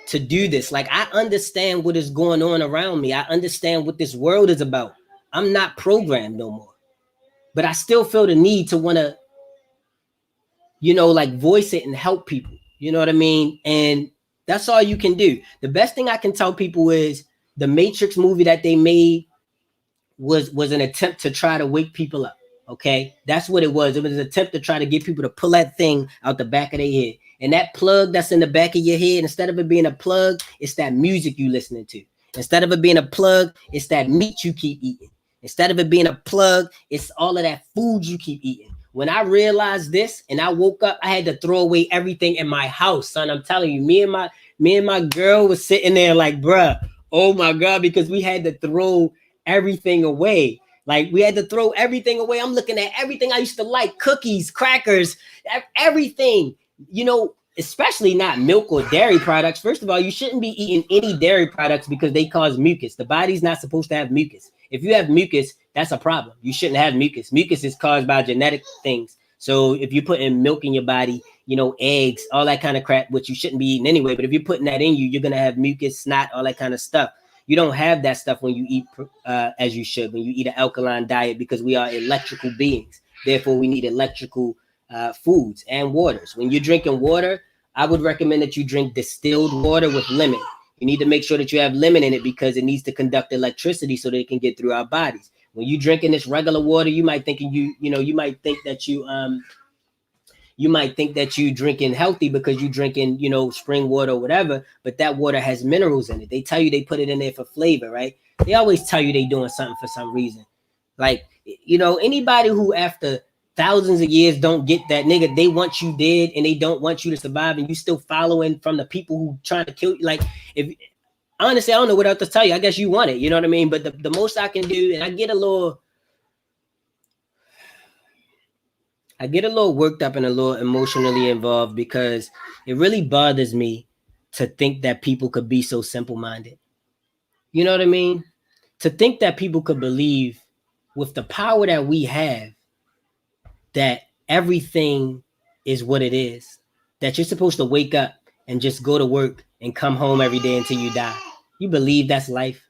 Speaker 1: to do this. Like, I understand what is going on around me. I understand what this world is about. I'm not programmed no more. But I still feel the need to want to, like voice it and help people. You know what I mean? And that's all you can do. The best thing I can tell people is the Matrix movie that they made was an attempt to try to wake people up. Okay, that's what it was. It was an attempt to try to get people to pull that thing out the back of their head. And that plug that's in the back of your head, instead of it being a plug, it's that music you listening to. Instead of it being a plug, it's that meat you keep eating. Instead of it being a plug, it's all of that food you keep eating. When I realized this and I woke up, I had to throw away everything in my house, son. I'm telling you, me and my girl was sitting there like, bruh, oh my God, because we had to throw everything away. Like we had to throw everything away. I'm looking at everything I used to like, cookies, crackers, everything, especially not milk or dairy products. First of all, you shouldn't be eating any dairy products because they cause mucus. The body's not supposed to have mucus. If you have mucus, that's a problem. You shouldn't have mucus. Mucus is caused by genetic things. So if you're putting milk in your body, eggs, all that kind of crap, which you shouldn't be eating anyway. But if you're putting that in you, you're going to have mucus, snot, all that kind of stuff. You don't have that stuff when you eat as you should, when you eat an alkaline diet, because we are electrical beings. Therefore, we need electrical foods and waters. When you're drinking water, I would recommend that you drink distilled water with lemon. You need to make sure that you have lemon in it because it needs to conduct electricity so that it can get through our bodies. When you drinking this regular water, you might think you might think that you drinking healthy because you drinking, spring water or whatever, but that water has minerals in it. They tell you they put it in there for flavor, right? They always tell you they doing something for some reason. Like, anybody who after thousands of years don't get that, nigga, they want you dead and they don't want you to survive, and you still following from the people who trying to kill you. Like, if honestly, I don't know what else to tell you. I guess you want it, you know what I mean? But the most I can do, and I get a little worked up and a little emotionally involved because it really bothers me to think that people could be so simple-minded. You know what I mean? To think that people could believe with the power that we have that everything is what it is, that you're supposed to wake up and just go to work and come home every day until you die. You believe that's life?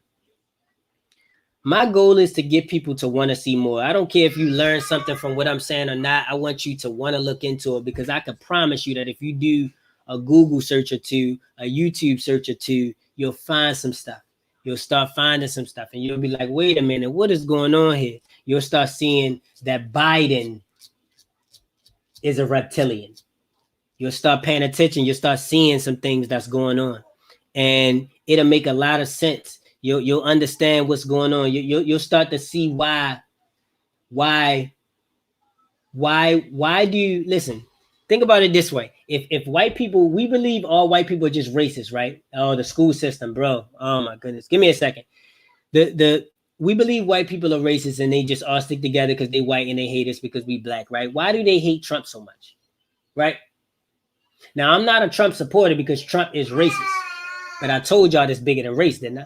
Speaker 1: My goal is to get people to want to see more. I don't care if you learn something from what I'm saying or not. I want you to want to look into it, because I can promise you that if you do a Google search or two, a YouTube search or two, you'll find some stuff. You'll start finding some stuff and you'll be like, wait a minute, what is going on here? You'll start seeing that Biden is a reptilian. You'll start paying attention. You'll start seeing some things that's going on, and it'll make a lot of sense. You'll understand what's going on. You'll start to see why do you listen? Think about it this way. If white people, we believe all white people are just racist, right? Oh, the school system, bro. Oh my goodness. Give me a second. We believe white people are racist and they just all stick together because they white and they hate us because we black, right? Why do they hate Trump so much? Right? Now, I'm not a Trump supporter because Trump is racist. But I told y'all this bigger than race, didn't I?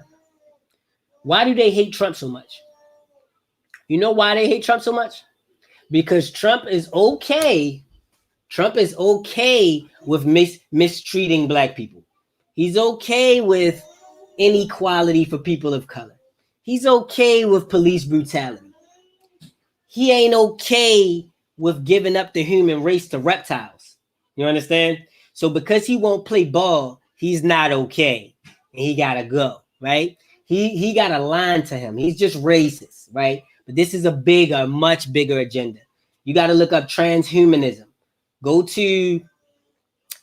Speaker 1: Why do they hate Trump so much? You know why they hate Trump so much? Because Trump is okay. Trump is okay with mistreating black people. He's okay with inequality for people of color. He's okay with police brutality. He ain't okay with giving up the human race to reptiles. You understand? So because he won't play ball, he's not okay. And he gotta go, right? He got a line to him. He's just racist, right? But this is a much bigger agenda. You got to look up transhumanism. Go to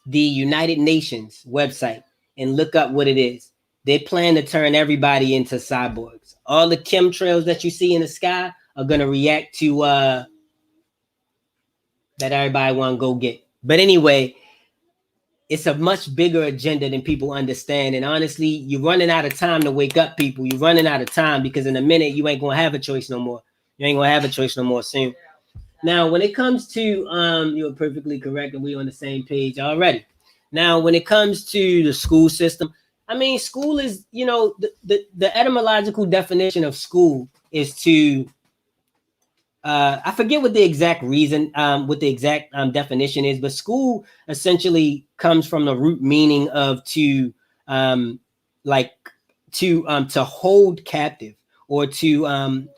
Speaker 1: the United Nations website and look up what it is. They plan to turn everybody into cyborgs. All the chemtrails that you see in the sky are going to react to that everybody want to go get. But anyway, it's a much bigger agenda than people understand. And honestly, you're running out of time to wake up, people. You're running out of time because in a minute, you ain't going to have a choice no more. You ain't going to have a choice no more soon. Now, when it comes to, you're perfectly correct and we're on the same page already. Now, when it comes to the school system, I mean, school is, the etymological definition of school is to, I forget what the exact reason, what the exact definition is, but school essentially comes from the root meaning of to hold captive or to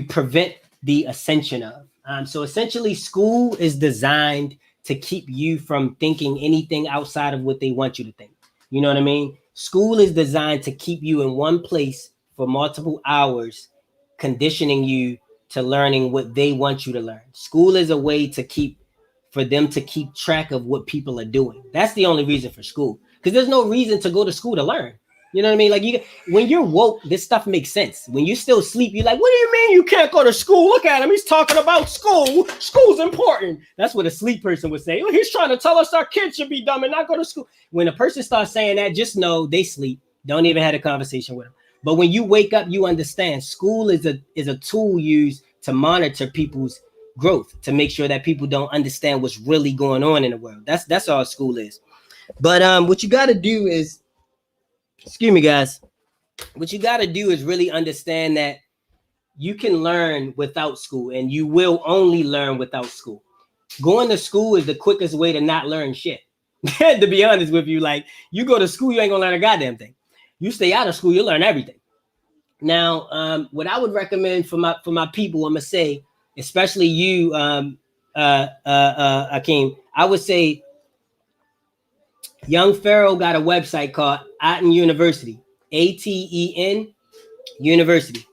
Speaker 1: prevent the ascension of. So essentially, school is designed to keep you from thinking anything outside of what they want you to think. You know what I mean? School is designed to keep you in one place for multiple hours, conditioning you to learning what they want you to learn. School is a way for them to keep track of what people are doing. That's the only reason for school, because there's no reason to go to school to learn. You know what I mean? Like, when you're woke, this stuff makes sense. When you still sleep, you're like, what do you mean you can't go to school? Look at him. He's talking about school. School's important. That's what a sleep person would say. Oh, he's trying to tell us our kids should be dumb and not go to school. When a person starts saying that, just know they sleep. Don't even have a conversation with them. But when you wake up, you understand school is a tool used to monitor people's growth, to make sure that people don't understand what's really going on in the world. That's all school is. But what you got to do is, excuse me, guys. What you got to do is really understand that you can learn without school, and you will only learn without school. Going to school is the quickest way to not learn shit. To be honest with you, like, you go to school, you ain't gonna learn a goddamn thing. You stay out of school, you learn everything. Now, what I would recommend for my people, I'm gonna say, especially you, Akeem, I would say Young Pharaoh got a website called Aten University, ATEN University.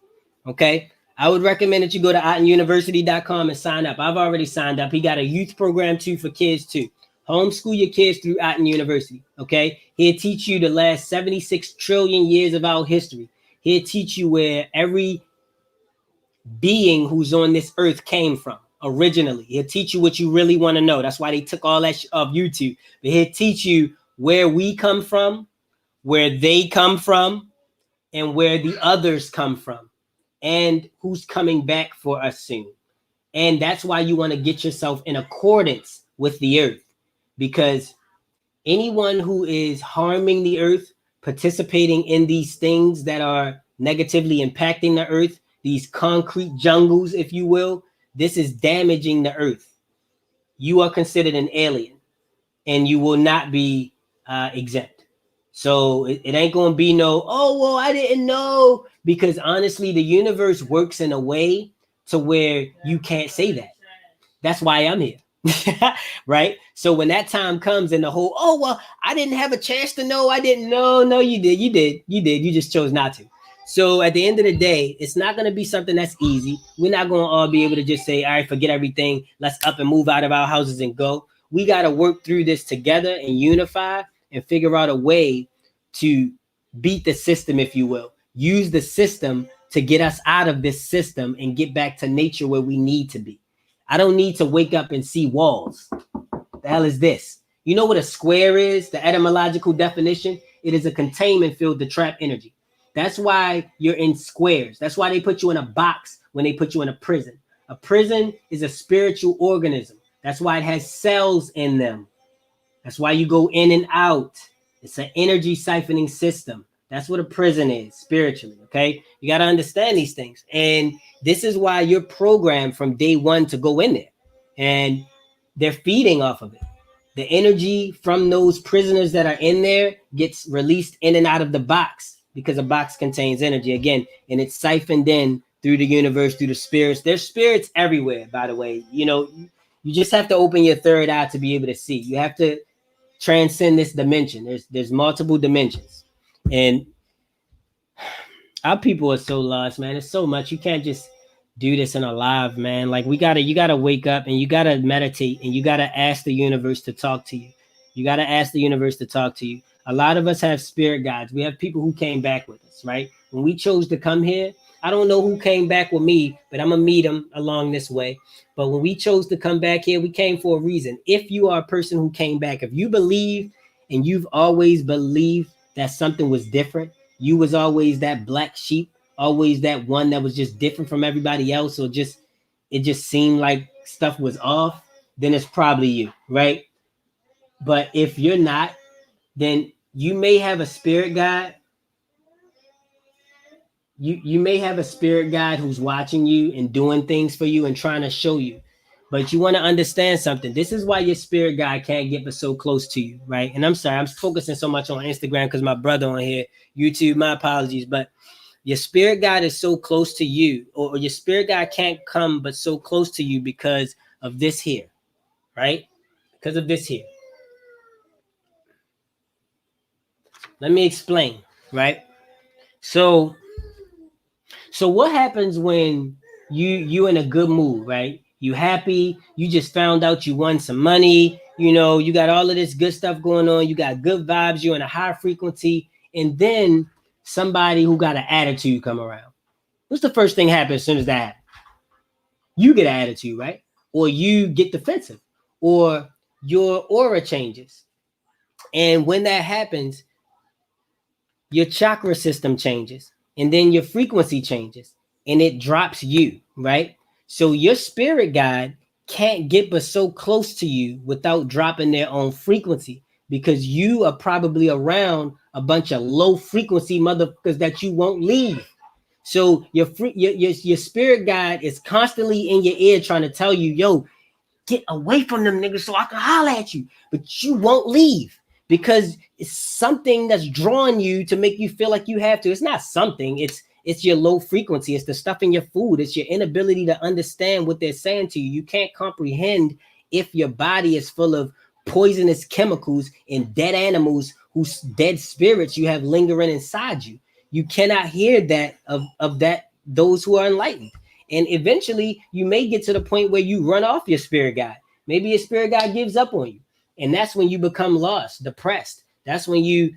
Speaker 1: Okay. I would recommend that you go to AtenUniversity.com and sign up. I've already signed up. He got a youth program too for kids too. Homeschool your kids through Aten University. Okay. He'll teach you the last 76 trillion years of our history. He'll teach you where every being who's on this earth came from originally. He'll teach you what you really want to know. That's why they took all that off YouTube. But he'll teach you where we come from, where they come from, and where the others come from, and who's coming back for us soon. And that's why you want to get yourself in accordance with the earth, because anyone who is harming the earth, participating in these things that are negatively impacting the earth, these concrete jungles, if you will, this is damaging the earth. You are considered an alien, and you will not be exempt. So it ain't going to be no, oh, well, I didn't know. Because honestly, the universe works in a way to where you can't say that. That's why I'm here. Right? So when that time comes and the whole, oh, well, I didn't have a chance to know. I didn't know. No, you did. You just chose not to. So at the end of the day, it's not going to be something that's easy. We're not going to all be able to just say, all right, forget everything. Let's up and move out of our houses and go. We got to work through this together and unify and figure out a way to beat the system, if you will. Use the system to get us out of this system and get back to nature where we need to be. I don't need to wake up and see walls. The hell is this? You know what a square is? The etymological definition? It is a containment field to trap energy. That's why you're in squares. That's why they put you in a box when they put you in a prison. A prison is a spiritual organism. That's why it has cells in them. That's why you go in and out. It's an energy siphoning system. That's what a prison is spiritually, okay? You got to understand these things. And this is why you're programmed from day one to go in there. And they're feeding off of it. The energy from those prisoners that are in there gets released in and out of the box, because a box contains energy, again, and it's siphoned in through the universe, through the spirits. There's spirits everywhere, by the way. You know, you just have to open your third eye to be able to see. You have to transcend this dimension. There's multiple dimensions, and our people are so lost, man. It's so much. You can't just do this in a live, man. Like, you gotta wake up and you gotta meditate and you gotta ask the universe to talk to you. You gotta ask the universe to talk to you. A lot of us have spirit guides. We have people who came back with us, right? When we chose to come here, I don't know who came back with me, but I'm gonna meet them along this way. But when we chose to come back here, we came for a reason. If you are a person who came back, if you believe and you've always believed that something was different, you was always that black sheep, always that one that was just different from everybody else, or it just seemed like stuff was off, then it's probably you, right? But if you're not, then you may have a spirit guide. You may have a spirit guide who's watching you and doing things for you and trying to show you. But you want to understand something. This is why your spirit guide can't get but so close to you, right? And I'm sorry, I'm focusing so much on Instagram because my brother on here, YouTube, my apologies. But your spirit guide is so close to you, or your spirit guide can't come but so close to you because of this here, right? Because of this here. Let me explain, right? So what happens when you in a good mood, right? You happy, you just found out you won some money, you got all of this good stuff going on, you got good vibes, you're in a high frequency, and then somebody who got an attitude come around. What's the first thing happens as soon as that happens? You get an attitude, right? Or you get defensive, or your aura changes. And when that happens, your chakra system changes, and then your frequency changes, and it drops you, right? So your spirit guide can't get but so close to you without dropping their own frequency, because you are probably around a bunch of low frequency motherfuckers that you won't leave. So your spirit guide is constantly in your ear trying to tell you, yo, get away from them niggas so I can holler at you. But you won't leave because it's something that's drawing you to make you feel like you have to. It's not something, it's your low frequency. It's the stuff in your food. It's your inability to understand what they're saying to you. You can't comprehend if your body is full of poisonous chemicals and dead animals whose dead spirits you have lingering inside you. You cannot hear that of that those who are enlightened. And eventually you may get to the point where you run off your spirit guide. Maybe your spirit guide gives up on you. And that's when you become lost, depressed. That's when you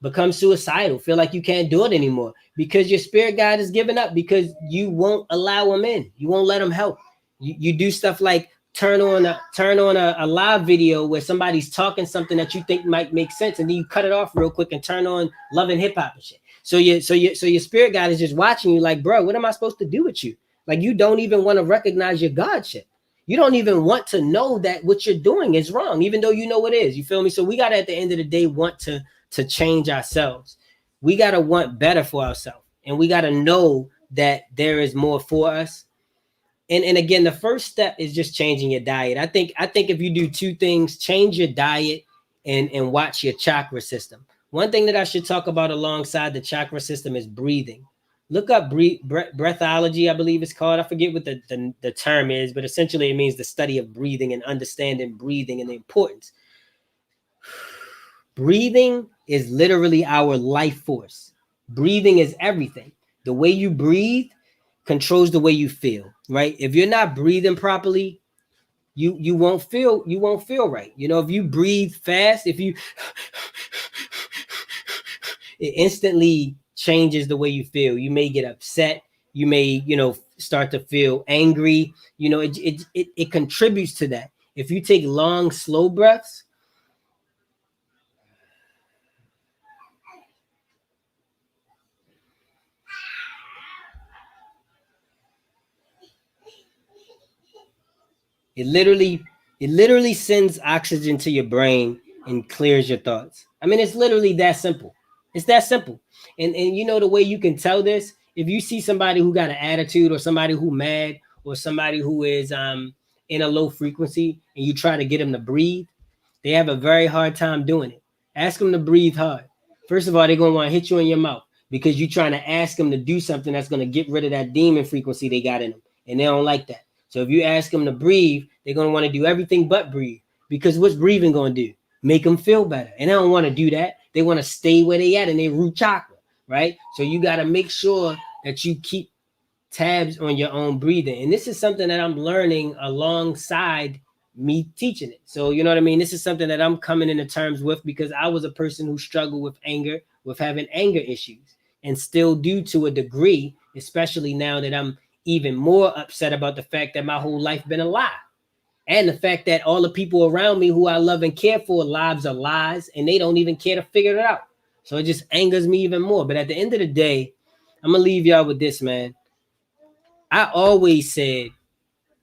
Speaker 1: become suicidal, feel like you can't do it anymore because your spirit guide is giving up, because you won't allow them in. You won't let them help. You do stuff like turn on a live video where somebody's talking something that you think might make sense, and then you cut it off real quick and turn on Love and Hip Hop and shit. So your spirit guide is just watching you like, bro, what am I supposed to do with you? Like, you don't even want to recognize your godship. You don't even want to know that what you're doing is wrong, even though you know it is. You feel me? So we got to, at the end of the day, want to change ourselves. We got to want better for ourselves. And we got to know that there is more for us. And again, the first step is just changing your diet. I think if you do two things, change your diet and watch your chakra system. One thing that I should talk about alongside the chakra system is breathing. Look up breathology, I believe it's called. I forget what the term is, but essentially it means the study of breathing and understanding breathing and the importance. Breathing is literally our life force. Breathing is everything. The way you breathe controls the way you feel, right? If you're not breathing properly, you won't feel right. If you breathe fast, if you it instantly changes the way you feel. You may get upset. You may, start to feel angry. It contributes to that. If you take long, slow breaths, it literally sends oxygen to your brain and clears your thoughts. I mean, it's literally that simple. It's that simple. And the way you can tell this, if you see somebody who got an attitude, or somebody who mad, or somebody who is in a low frequency, and you try to get them to breathe, they have a very hard time doing it. Ask them to breathe hard. First of all, they're going to want to hit you in your mouth because you're trying to ask them to do something that's going to get rid of that demon frequency they got in them, and they don't like that. So if you ask them to breathe, they're going to want to do everything but breathe, because what's breathing going to do? Make them feel better. And they don't want to do that. They want to stay where they at in their root chakra, right? So you got to make sure that you keep tabs on your own breathing. And this is something that I'm learning alongside me teaching it. So, you know what I mean? This is something that I'm coming into terms with, because I was a person who struggled with anger, with having anger issues, and still do to a degree, especially now that I'm even more upset about the fact that my whole life been a lie. And the fact that all the people around me who I love and care for, lives are lies, and they don't even care to figure it out. So it just angers me even more. But at the end of the day, I'm going to leave y'all with this, man. I always said,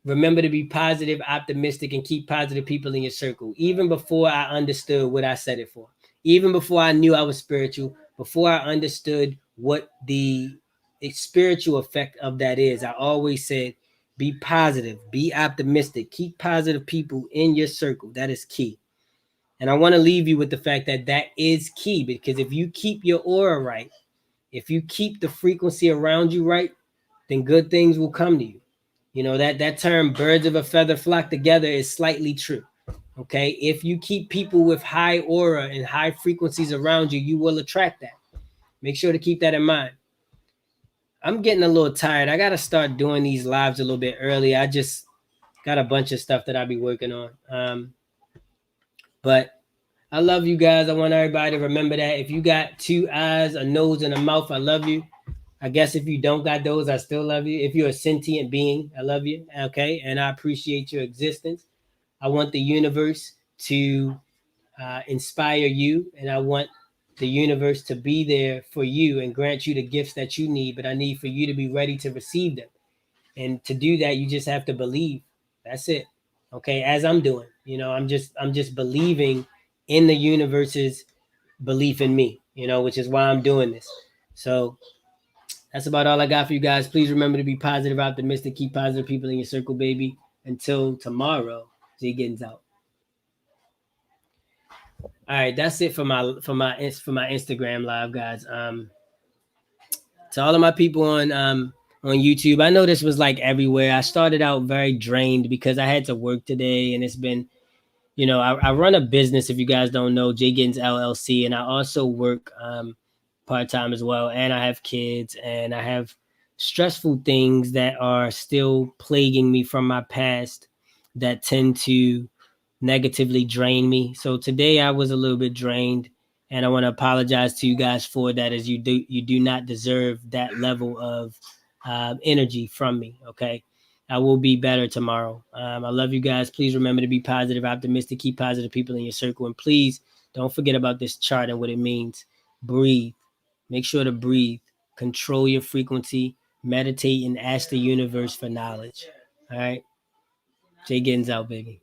Speaker 1: remember to be positive, optimistic, and keep positive people in your circle. Even before I understood what I said it for. Even before I knew I was spiritual. Before I understood what the spiritual effect of that is. I always said, be positive, be optimistic, keep positive people in your circle. That is key. And I want to leave you with the fact that that is key, because if you keep your aura right, if you keep the frequency around you right, then good things will come to you. That term, birds of a feather flock together, is slightly true. Okay. If you keep people with high aura and high frequencies around you, you will attract that. Make sure to keep that in mind. I'm getting a little tired. I gotta start doing these lives a little bit early. I just got a bunch of stuff that I'll be working on. But I love you guys. I want everybody to remember that. If you got two eyes, a nose, and a mouth, I love you. I guess if you don't got those, I still love you. If you're a sentient being, I love you. Okay. And I appreciate your existence. I want the universe to inspire you, and I want the universe to be there for you and grant you the gifts that you need. But I need for you to be ready to receive them. And to do that, you just have to believe. That's it. Okay. As I'm doing, I'm just believing in the universe's belief in me, which is why I'm doing this. So that's about all I got for you guys. Please remember to be positive, optimistic, keep positive people in your circle, baby. Until tomorrow, Jay Giddens out. All right, that's it for my Instagram live, guys. To all of my people on YouTube, I know this was like everywhere. I started out very drained because I had to work today, and it's been, I run a business. If you guys don't know, Jay Giddens LLC, and I also work part time as well. And I have kids, and I have stressful things that are still plaguing me from my past that tend to negatively drain me. So today I was a little bit drained, and I want to apologize to you guys for that, as you do not deserve that level of energy from me. Okay. I will be better tomorrow. I love you guys. Please remember to be positive, optimistic, keep positive people in your circle. And please don't forget about this chart and what it means. Breathe. Make sure to breathe. Control your frequency. Meditate and ask the universe for knowledge. All right. Jay Giddens out, baby.